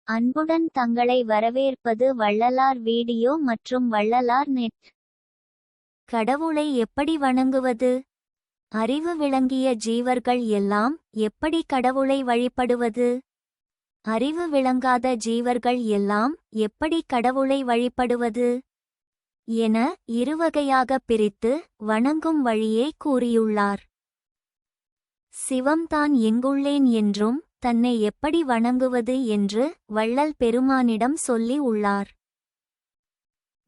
அன்புடன் தங்களை வரவேற்பது வள்ளலார் வீடியோ மற்றும் வள்ளலார் நெட். கடவுளை எப்படி வணங்குவது? அறிவு விளங்கிய ஜீவர்கள் எல்லாம் எப்படி கடவுளை வழிபடுவது? அறிவு விளங்காத ஜீவர்கள் எல்லாம் எப்படி கடவுளை வழிபடுவது என இருவகையாக பிரித்து வணங்கும் வழியை கூறியுள்ளார். சிவம்தான் எங்குள்ளேன் என்றும் தன்னை எப்படி வணங்குவது என்று வள்ளல் பெருமானிடம் சொல்லி உள்ளார்.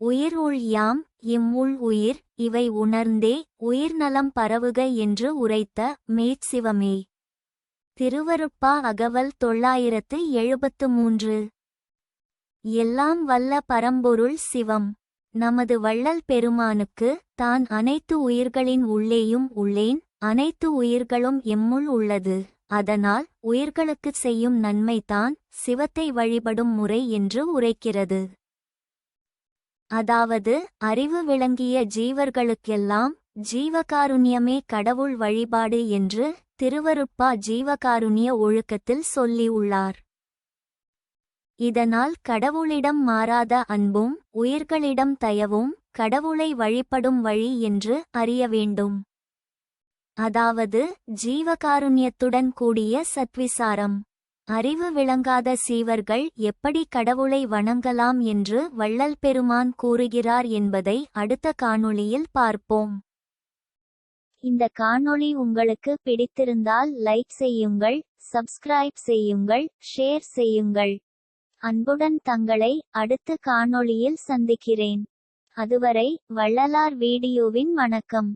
உயிர் உள் யாம் இம்முள் உயிர் இவை உணர்ந்தே உயிர்நலம் பரவுக என்று உரைத்த மேற்சிவமே. திருவருட்பா அகவல் 973. எல்லாம் வல்ல பரம்பொருள் சிவம். நமது வள்ளல் பெருமானுக்கு தான் அனைத்து உயிர்களின் உள்ளேயும் உள்ளேன், அனைத்து உயிர்களும் எம்முள் உள்ளது, அதனால் உயிர்களுக்குச் செய்யும் நன்மைதான் சிவத்தை வழிபடும் முறை என்று உரைக்கிறது. அதாவது அறிவு விளங்கிய ஜீவர்களுக்கெல்லாம் ஜீவகாருண்யமே கடவுள் வழிபாடு என்று திருவருட்பா ஜீவகாருண்ய ஒழுக்கத்தில் சொல்லி உள்ளார். இதனால் கடவுளிடம் மாறாத அன்பும் உயிர்களிடம் தயவும் கடவுளை வழிபடும் வழி என்று அறிய வேண்டும். அதாவது ஜீவகாருண்யத்துடன் கூடிய சத்விசாரம். அறிவு விளங்காத சீவர்கள் எப்படி கடவுளை வணங்கலாம் என்று வள்ளல் பெருமான் கூறுகிறார் என்பதை அடுத்த காணொளியில் பார்ப்போம். இந்த காணொளி உங்களுக்கு பிடித்திருந்தால் லைக் செய்யுங்கள், சப்ஸ்கிரைப் செய்யுங்கள், ஷேர் செய்யுங்கள். அன்புடன் தங்களை அடுத்த காணொளியில் சந்திக்கிறேன். அதுவரை வள்ளலார் வீடியோவின் வணக்கம்.